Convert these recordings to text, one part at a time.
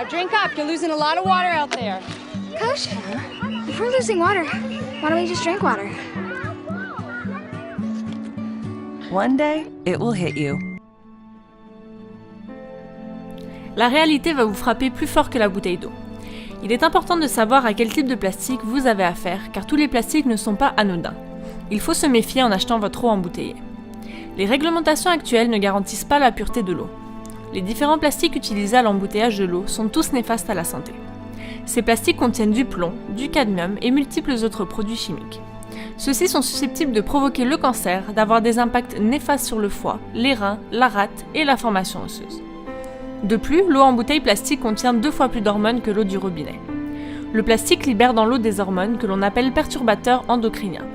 Now drink up, you're losing a lot of water out there. Coach, if we're losing water, why don't we just drink water? One day, it will hit you. La réalité va vous frapper plus fort que la bouteille d'eau. Il est important de savoir à quel type de plastique vous avez affaire, car tous les plastiques ne sont pas anodins. Il faut se méfier en achetant votre eau embouteillée. Les réglementations actuelles ne garantissent pas la pureté de l'eau. Les différents plastiques utilisés à l'embouteillage de l'eau sont tous néfastes à la santé. Ces plastiques contiennent du plomb, du cadmium et multiples autres produits chimiques. Ceux-ci sont susceptibles de provoquer le cancer, d'avoir des impacts néfastes sur le foie, les reins, la rate et la formation osseuse. De plus, l'eau en bouteille plastique contient 2 fois plus d'hormones que l'eau du robinet. Le plastique libère dans l'eau des hormones que l'on appelle perturbateurs endocriniens.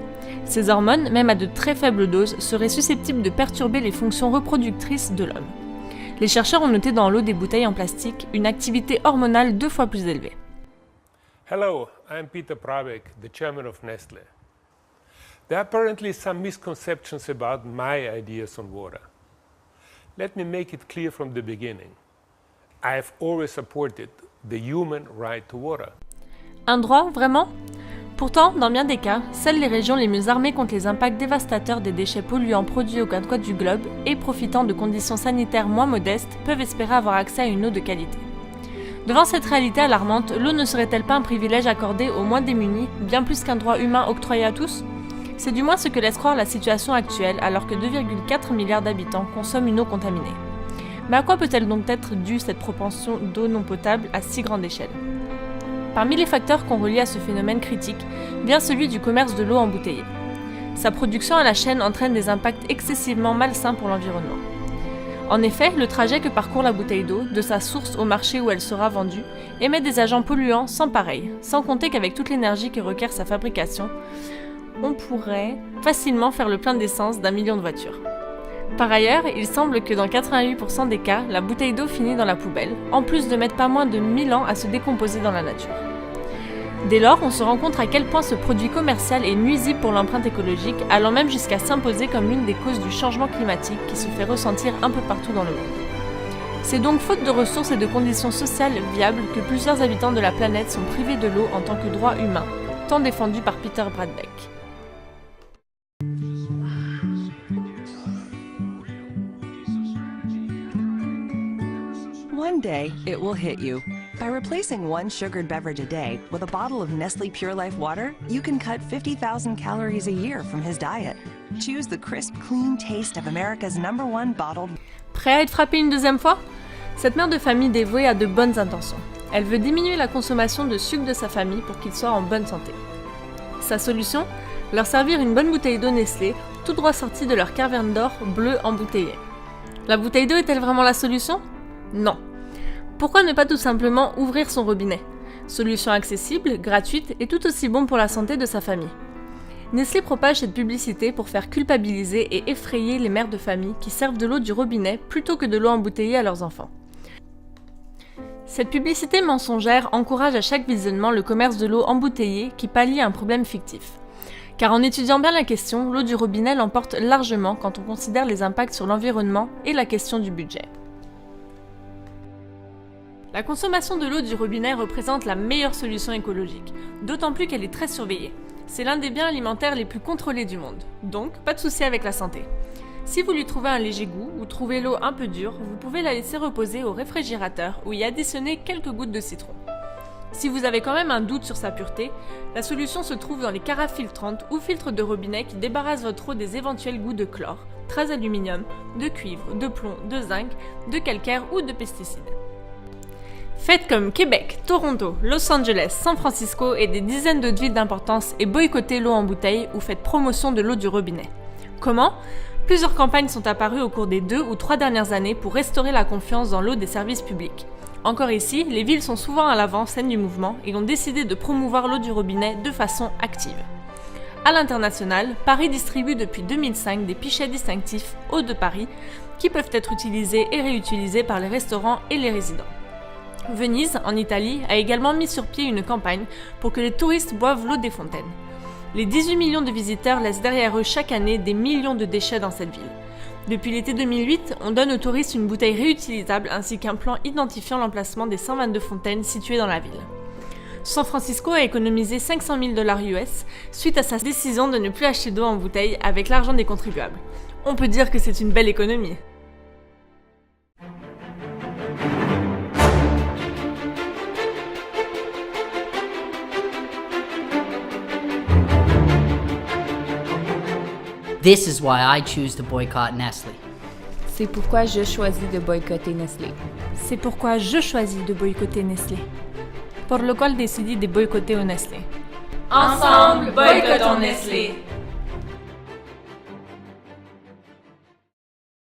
Ces hormones, même à de très faibles doses, seraient susceptibles de perturber les fonctions reproductrices de l'homme. Les chercheurs ont noté dans l'eau des bouteilles en plastique une activité hormonale 2 fois plus élevée. Hello, I'm Peter Brabeck, the chairman of Nestle. There are apparently some misconceptions about my ideas on water. Let me make it clear from the beginning. I have always supported the human right to water. Un droit, vraiment ? Pourtant, dans bien des cas, seules les régions les mieux armées contre les impacts dévastateurs des déchets polluants produits aux 4 coins du globe et profitant de conditions sanitaires moins modestes peuvent espérer avoir accès à une eau de qualité. Devant cette réalité alarmante, l'eau ne serait-elle pas un privilège accordé aux moins démunis, bien plus qu'un droit humain octroyé à tous ? C'est du moins ce que laisse croire la situation actuelle alors que 2,4 milliards d'habitants consomment une eau contaminée. Mais à quoi peut-elle donc être due cette propension d'eau non potable à si grande échelle ? Parmi les facteurs qu'on relie à ce phénomène critique, vient celui du commerce de l'eau embouteillée. Sa production à la chaîne entraîne des impacts excessivement malsains pour l'environnement. En effet, le trajet que parcourt la bouteille d'eau, de sa source au marché où elle sera vendue, émet des agents polluants sans pareil, sans compter qu'avec toute l'énergie que requiert sa fabrication, on pourrait facilement faire le plein d'essence d'1 million de voitures. Par ailleurs, il semble que dans 88% des cas, la bouteille d'eau finit dans la poubelle, en plus de mettre pas moins de 1000 ans à se décomposer dans la nature. Dès lors, on se rend compte à quel point ce produit commercial est nuisible pour l'empreinte écologique, allant même jusqu'à s'imposer comme l'une des causes du changement climatique qui se fait ressentir un peu partout dans le monde. C'est donc faute de ressources et de conditions sociales viables que plusieurs habitants de la planète sont privés de l'eau en tant que droit humain, tant défendu par Peter Brabeck. One day, it will hit you. By replacing one sugared beverage a day with a bottle of Nestle Pure Life water, you can cut 50,000 calories a year from his diet. Choose the crisp, clean taste of America's #1 bottled. Prêt à être frappé une deuxième fois ? Cette mère de famille dévouée a de bonnes intentions. Elle veut diminuer la consommation de sucre de sa famille pour qu'ils soient en bonne santé. Sa solution ? Leur servir une bonne bouteille d'eau Nestlé, tout droit sortie de leur caverne d'or bleue embouteillée. La bouteille d'eau est-elle vraiment la solution ? Non. Pourquoi ne pas tout simplement ouvrir son robinet ? Solution accessible, gratuite et tout aussi bon pour la santé de sa famille. Nestlé propage cette publicité pour faire culpabiliser et effrayer les mères de famille qui servent de l'eau du robinet plutôt que de l'eau embouteillée à leurs enfants. Cette publicité mensongère encourage à chaque visionnement le commerce de l'eau embouteillée qui pallie un problème fictif. Car en étudiant bien la question, l'eau du robinet l'emporte largement quand on considère les impacts sur l'environnement et la question du budget. La consommation de l'eau du robinet représente la meilleure solution écologique, d'autant plus qu'elle est très surveillée. C'est l'un des biens alimentaires les plus contrôlés du monde, donc pas de souci avec la santé. Si vous lui trouvez un léger goût ou trouvez l'eau un peu dure, vous pouvez la laisser reposer au réfrigérateur ou y additionner quelques gouttes de citron. Si vous avez quand même un doute sur sa pureté, la solution se trouve dans les carafes filtrantes ou filtres de robinet qui débarrassent votre eau des éventuels goûts de chlore, traces d'aluminium, de cuivre, de plomb, de zinc, de calcaire ou de pesticides. Faites comme Québec, Toronto, Los Angeles, San Francisco et des dizaines d'autres villes d'importance et boycottez l'eau en bouteille ou faites promotion de l'eau du robinet. Comment ? Plusieurs campagnes sont apparues au cours des 2 ou 3 dernières années pour restaurer la confiance dans l'eau des services publics. Encore ici, les villes sont souvent à l'avant-scène du mouvement et ont décidé de promouvoir l'eau du robinet de façon active. À l'international, Paris distribue depuis 2005 des pichets distinctifs Eau de Paris qui peuvent être utilisés et réutilisés par les restaurants et les résidents. Venise, en Italie, a également mis sur pied une campagne pour que les touristes boivent l'eau des fontaines. Les 18 millions de visiteurs laissent derrière eux chaque année des millions de déchets dans cette ville. Depuis l'été 2008, on donne aux touristes une bouteille réutilisable ainsi qu'un plan identifiant l'emplacement des 122 fontaines situées dans la ville. San Francisco a économisé 500 000 $ US suite à sa décision de ne plus acheter d'eau en bouteille avec l'argent des contribuables. On peut dire que c'est une belle économie. This is why I choose to boycott Nestle. C'est pourquoi je choisis de boycotter Nestlé. C'est pourquoi je choisis de boycotter Nestlé. Por lo cual decidí de boycotter Nestlé. Ensemble, boycottons Nestlé.